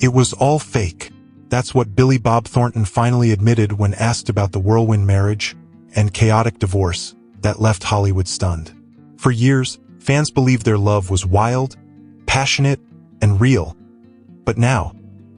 It was all fake. That's what Billy Bob Thornton finally admitted when asked about the whirlwind marriage and chaotic divorce that left Hollywood stunned. For years, fans believed their love was wild, passionate, and real. But now,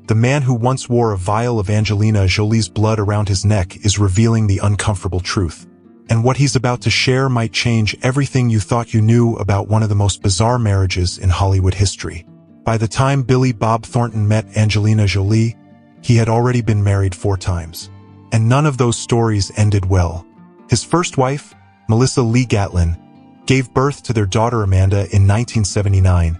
the man who once wore a vial of Angelina Jolie's blood around his neck is revealing the uncomfortable truth. And what he's about to share might change everything you thought you knew about one of the most bizarre marriages in Hollywood history. By the time Billy Bob Thornton met Angelina Jolie, he had already been married 4 times. And none of those stories ended well. His first wife, Melissa Lee Gatlin, gave birth to their daughter Amanda in 1979,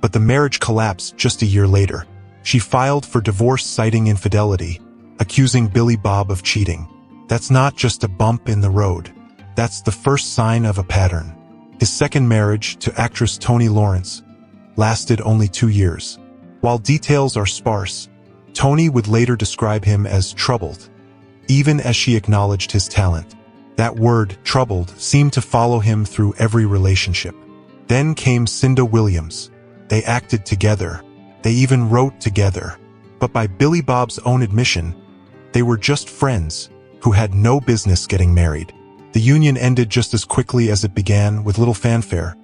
but the marriage collapsed just a year later. She filed for divorce citing infidelity, accusing Billy Bob of cheating. That's not just a bump in the road. That's the first sign of a pattern. His second marriage, to actress Toni Lawrence, lasted only 2 years. While details are sparse, Toni would later describe him as troubled, even as she acknowledged his talent. That word, troubled, seemed to follow him through every relationship. Then came Cinda Williams. They acted together. They even wrote together. But by Billy Bob's own admission, they were just friends who had no business getting married. The union ended just as quickly as it began, with little fanfare,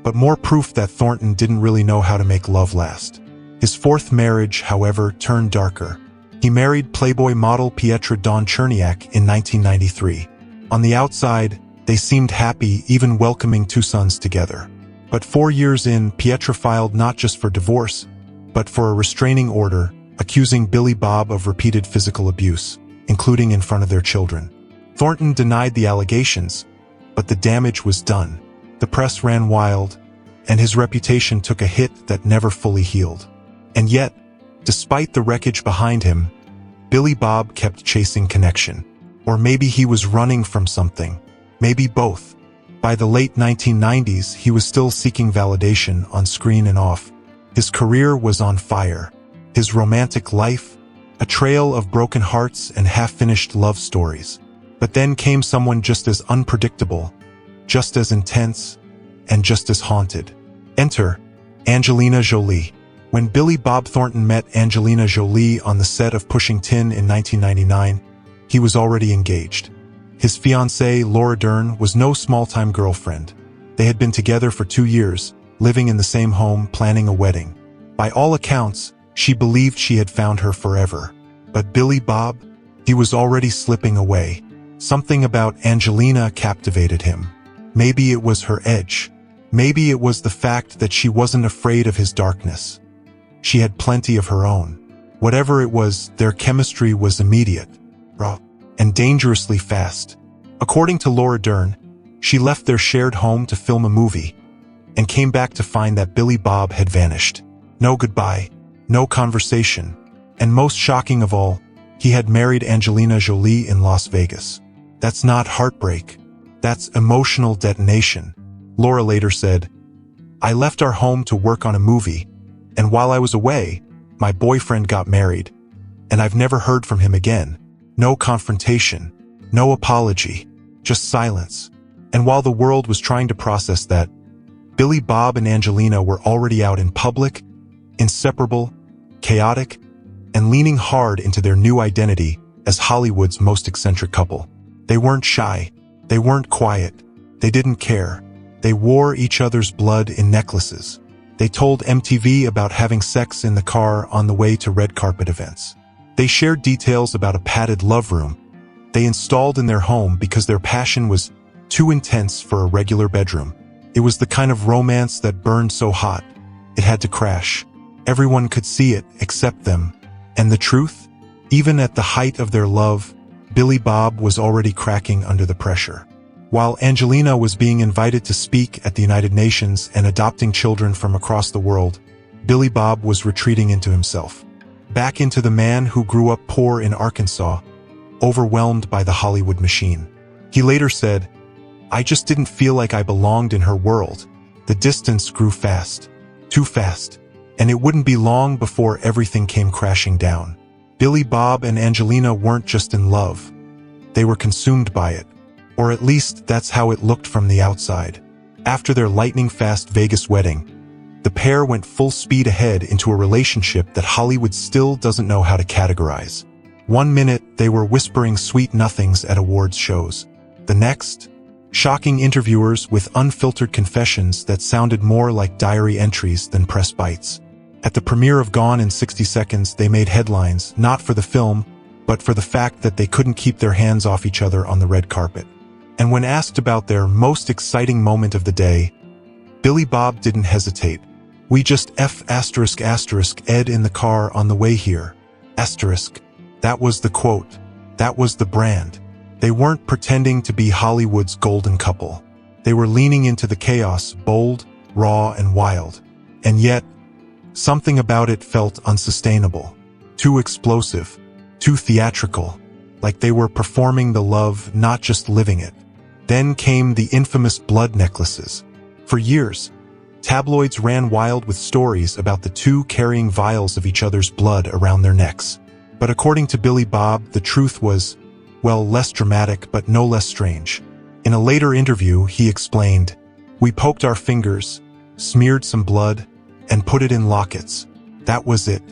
but more proof that Thornton didn't really know how to make love last. His fourth marriage, however, turned darker. He married Playboy model Pietra Dawn Cherniak in 1993. On the outside, they seemed happy, even welcoming 2 sons together. But 4 years in, Pietra filed not just for divorce, but for a restraining order, accusing Billy Bob of repeated physical abuse, including in front of their children. Thornton denied the allegations, but the damage was done. The press ran wild, and his reputation took a hit that never fully healed. And yet, despite the wreckage behind him, Billy Bob kept chasing connection. Or maybe he was running from something. Maybe both. By the late 1990s, he was still seeking validation on screen and off. His career was on fire. His romantic life, a trail of broken hearts and half-finished love stories. But then came someone just as unpredictable, just as intense, and just as haunted. Enter Angelina Jolie. When Billy Bob Thornton met Angelina Jolie on the set of Pushing Tin in 1999, he was already engaged. His fiancée, Laura Dern, was no small-time girlfriend. They had been together for 2 years, living in the same home, planning a wedding. By all accounts, she believed she had found her forever. But Billy Bob, he was already slipping away. Something about Angelina captivated him. Maybe it was her edge. Maybe it was the fact that she wasn't afraid of his darkness. She had plenty of her own. Whatever it was, their chemistry was immediate, raw, and dangerously fast. According to Laura Dern, she left their shared home to film a movie and came back to find that Billy Bob had vanished. No goodbye, no conversation, and most shocking of all, he had married Angelina Jolie in Las Vegas. That's not heartbreak. That's emotional detonation. Laura later said, "I left our home to work on a movie, and while I was away, my boyfriend got married, and I've never heard from him again. No confrontation, no apology, just silence." And while the world was trying to process that, Billy Bob and Angelina were already out in public, inseparable, chaotic, and leaning hard into their new identity as Hollywood's most eccentric couple. They weren't shy. They weren't quiet. They didn't care. They wore each other's blood in necklaces. They told MTV about having sex in the car on the way to red carpet events. They shared details about a padded love room they installed in their home because their passion was too intense for a regular bedroom. It was the kind of romance that burned so hot, it had to crash. Everyone could see it except them. And the truth? Even at the height of their love, Billy Bob was already cracking under the pressure. While Angelina was being invited to speak at the United Nations and adopting children from across the world, Billy Bob was retreating into himself. Back into the man who grew up poor in Arkansas, overwhelmed by the Hollywood machine. He later said, "I just didn't feel like I belonged in her world." The distance grew fast, too fast, and it wouldn't be long before everything came crashing down. Billy Bob and Angelina weren't just in love. They were consumed by it. Or at least that's how it looked from the outside. After their lightning-fast Vegas wedding, The pair went full speed ahead into a relationship that Hollywood still doesn't know how to categorize. One minute, they were whispering sweet nothings at awards shows. The next, shocking interviewers with unfiltered confessions that sounded more like diary entries than press bites. At the premiere of Gone in 60 Seconds, they made headlines, not for the film, but for the fact that they couldn't keep their hands off each other on the red carpet. And when asked about their most exciting moment of the day, Billy Bob didn't hesitate. "We just Ed in the car on the way here. That was the quote. That was the brand." They weren't pretending to be Hollywood's golden couple. They were leaning into the chaos, bold, raw, and wild. And yet, something about it felt unsustainable. Too explosive. Too theatrical. Like they were performing the love, not just living it. Then came the infamous blood necklaces. For years, tabloids ran wild with stories about the two carrying vials of each other's blood around their necks. But according to Billy Bob, the truth was, well, less dramatic but no less strange. In a later interview, he explained, "We poked our fingers, smeared some blood, and put it in lockets. That was it.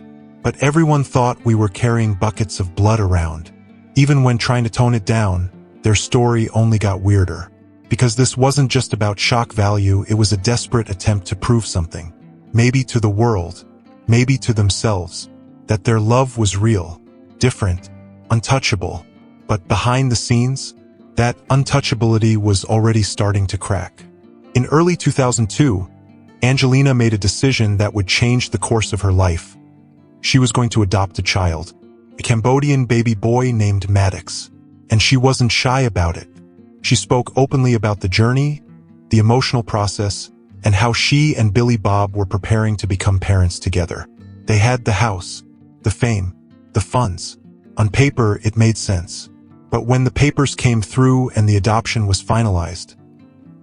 But everyone thought we were carrying buckets of blood around." Even when trying to tone it down, their story only got weirder. Because this wasn't just about shock value, it was a desperate attempt to prove something. Maybe to the world, maybe to themselves, that their love was real, different, untouchable. But behind the scenes, that untouchability was already starting to crack. In early 2002, Angelina made a decision that would change the course of her life. She was going to adopt a child, a Cambodian baby boy named Maddox, and she wasn't shy about it. She spoke openly about the journey, the emotional process, and how she and Billy Bob were preparing to become parents together. They had the house, the fame, the funds. On paper, it made sense. But when the papers came through and the adoption was finalized,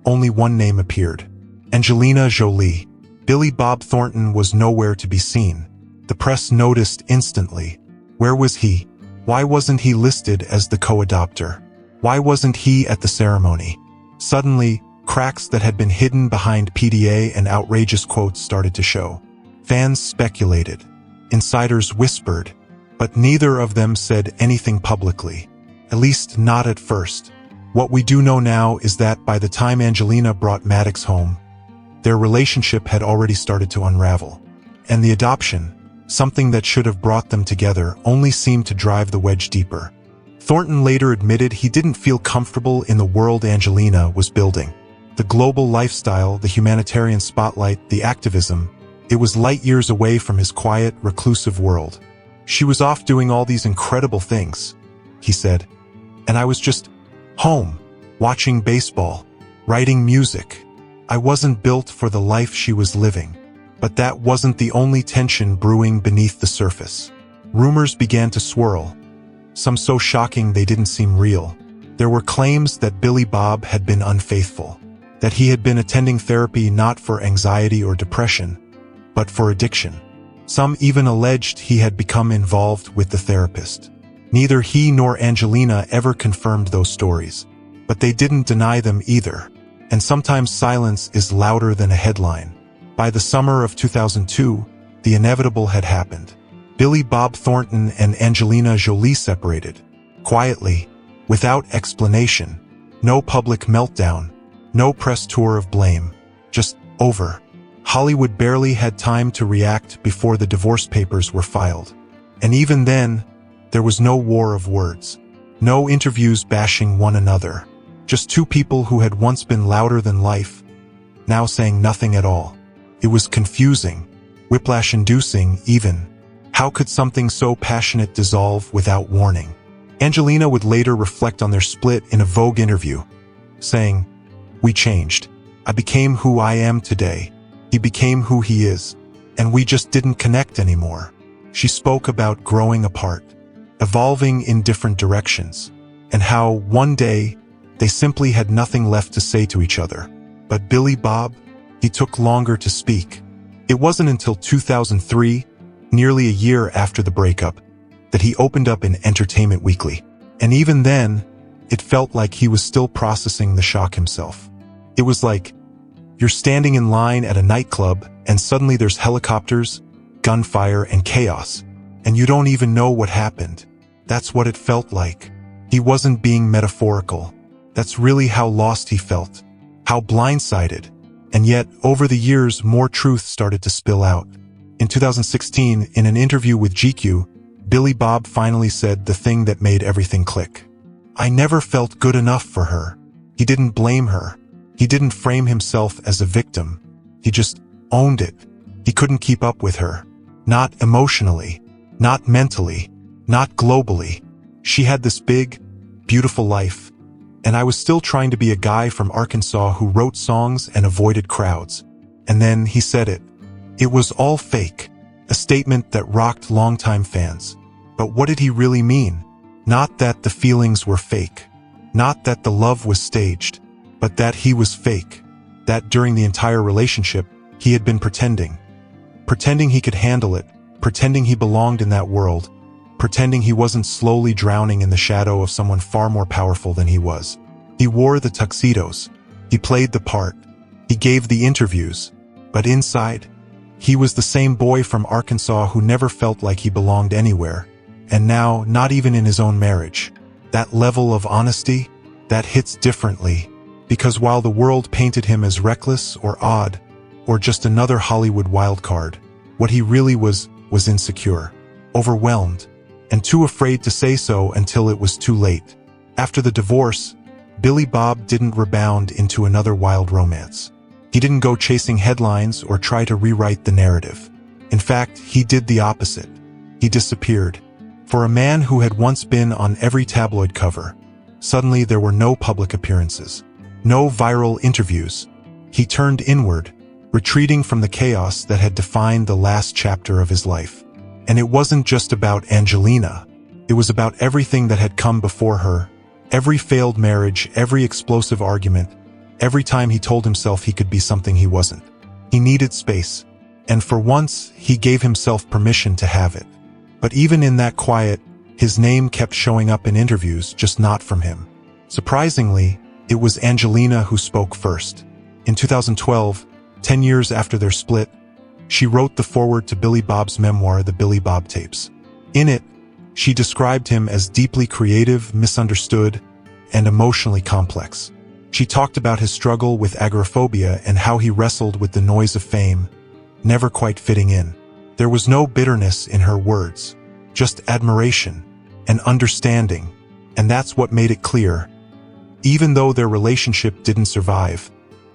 only one name appeared: Angelina Jolie. Billy Bob Thornton was nowhere to be seen. The press noticed instantly. Where was he? Why wasn't he listed as the co-adopter? Why wasn't he at the ceremony? Suddenly, cracks that had been hidden behind PDA and outrageous quotes started to show. Fans speculated. Insiders whispered. But neither of them said anything publicly. At least not at first. What we do know now is that by the time Angelina brought Maddox home, their relationship had already started to unravel. And the adoption, something that should have brought them together, only seemed to drive the wedge deeper. Thornton later admitted he didn't feel comfortable in the world Angelina was building. The global lifestyle, the humanitarian spotlight, the activism, it was light years away from his quiet, reclusive world. "She was off doing all these incredible things," he said. "And I was just home, watching baseball, writing music. I wasn't built for the life she was living." But that wasn't the only tension brewing beneath the surface. Rumors began to swirl, some so shocking they didn't seem real. There were claims that Billy Bob had been unfaithful, that he had been attending therapy not for anxiety or depression, but for addiction. Some even alleged he had become involved with the therapist. Neither he nor Angelina ever confirmed those stories, but they didn't deny them either. And sometimes silence is louder than a headline. By the summer of 2002, the inevitable had happened. Billy Bob Thornton and Angelina Jolie separated. Quietly, without explanation. No public meltdown. No press tour of blame. Just over. Hollywood barely had time to react before the divorce papers were filed. And even then, there was no war of words. No interviews bashing one another. Just two people who had once been louder than life, now saying nothing at all. It was confusing, whiplash-inducing even. How could something so passionate dissolve without warning? Angelina would later reflect on their split in a Vogue interview, saying, "We changed. I became who I am today. He became who he is. And we just didn't connect anymore." She spoke about growing apart, evolving in different directions, and how, one day, they simply had nothing left to say to each other. But Billy Bob, he took longer to speak. It wasn't until 2003, nearly a year after the breakup, that he opened up in Entertainment Weekly. And even then, it felt like he was still processing the shock himself. It was like, you're standing in line at a nightclub and suddenly there's helicopters, gunfire, and chaos, and you don't even know what happened. That's what it felt like. He wasn't being metaphorical. That's really how lost he felt, how blindsided. And yet, over the years, more truth started to spill out. In 2016, in an interview with GQ, Billy Bob finally said the thing that made everything click. "I never felt good enough for her." He didn't blame her. He didn't frame himself as a victim. He just owned it. He couldn't keep up with her. Not emotionally, not mentally, not globally. She had this big, beautiful life, and I was still trying to be a guy from Arkansas who wrote songs and avoided crowds. And then he said it. It was all fake, a statement that rocked longtime fans. But what did he really mean? Not that the feelings were fake, not that the love was staged, but that he was fake, that during the entire relationship, he had been pretending he could handle it, pretending he belonged in that world, pretending he wasn't slowly drowning in the shadow of someone far more powerful than he was. He wore the tuxedos, he played the part, he gave the interviews, but inside, he was the same boy from Arkansas who never felt like he belonged anywhere, and now, not even in his own marriage. That level of honesty, that hits differently, because while the world painted him as reckless or odd, or just another Hollywood wildcard, what he really was insecure, overwhelmed, and too afraid to say so until it was too late. After the divorce, Billy Bob didn't rebound into another wild romance. He didn't go chasing headlines or try to rewrite the narrative. In fact, he did the opposite. He disappeared. For a man who had once been on every tabloid cover, suddenly there were no public appearances, no viral interviews. He turned inward, retreating from the chaos that had defined the last chapter of his life. And it wasn't just about Angelina. It was about everything that had come before her, every failed marriage, every explosive argument, every time he told himself he could be something he wasn't. He needed space, and for once, he gave himself permission to have it. But even in that quiet, his name kept showing up in interviews, just not from him. Surprisingly, it was Angelina who spoke first. In 2012, 10 years after their split, she wrote the foreword to Billy Bob's memoir, The Billy Bob Tapes. In it, she described him as deeply creative, misunderstood, and emotionally complex. She talked about his struggle with agoraphobia and how he wrestled with the noise of fame, never quite fitting in. There was no bitterness in her words, just admiration and understanding, and that's what made it clear. Even though their relationship didn't survive,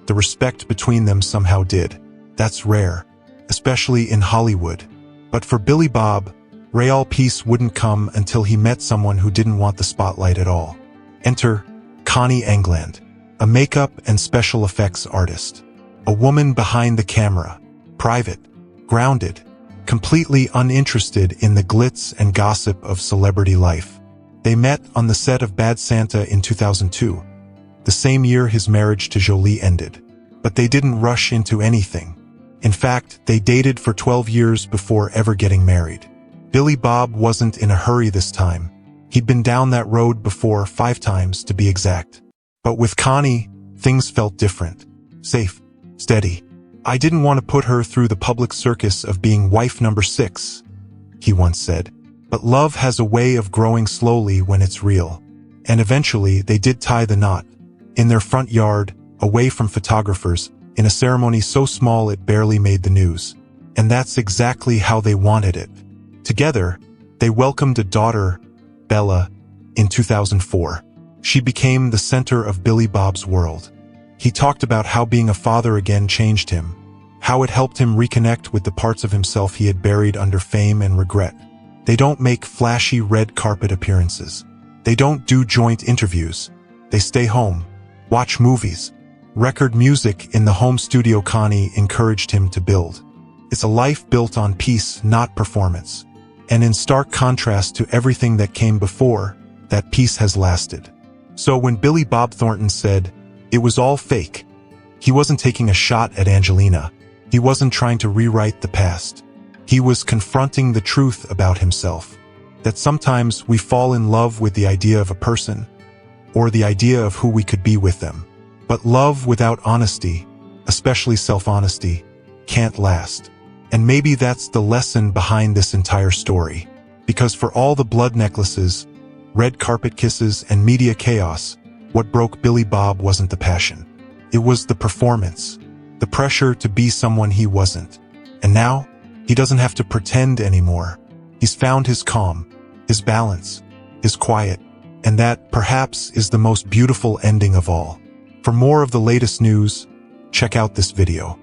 the respect between them somehow did. That's rare, especially in Hollywood. But for Billy Bob, real peace wouldn't come until he met someone who didn't want the spotlight at all. Enter Connie England, a makeup and special effects artist. A woman behind the camera, private, grounded, completely uninterested in the glitz and gossip of celebrity life. They met on the set of Bad Santa in 2002, the same year his marriage to Jolie ended. But they didn't rush into anything. In fact, they dated for 12 years before ever getting married. Billy Bob wasn't in a hurry this time. He'd been down that road before 5 times, to be exact. But with Connie, things felt different. Safe, steady. "I didn't want to put her through the public circus of being wife number 6, he once said. But love has a way of growing slowly when it's real. And eventually, they did tie the knot. In their front yard, away from photographers, in a ceremony so small it barely made the news. And that's exactly how they wanted it. Together, they welcomed a daughter, Bella, in 2004. She became the center of Billy Bob's world. He talked about how being a father again changed him, how it helped him reconnect with the parts of himself he had buried under fame and regret. They don't make flashy red carpet appearances. They don't do joint interviews. They stay home, watch movies, record music in the home studio Connie encouraged him to build. It's a life built on peace, not performance. And in stark contrast to everything that came before, that peace has lasted. So when Billy Bob Thornton said, "It was all fake," he wasn't taking a shot at Angelina. He wasn't trying to rewrite the past. He was confronting the truth about himself. That sometimes we fall in love with the idea of a person, or the idea of who we could be with them. But love without honesty, especially self-honesty, can't last. And maybe that's the lesson behind this entire story. Because for all the blood necklaces, red carpet kisses, and media chaos, what broke Billy Bob wasn't the passion. It was the performance, the pressure to be someone he wasn't. And now, he doesn't have to pretend anymore. He's found his calm, his balance, his quiet, and that, perhaps, is the most beautiful ending of all. For more of the latest news, check out this video.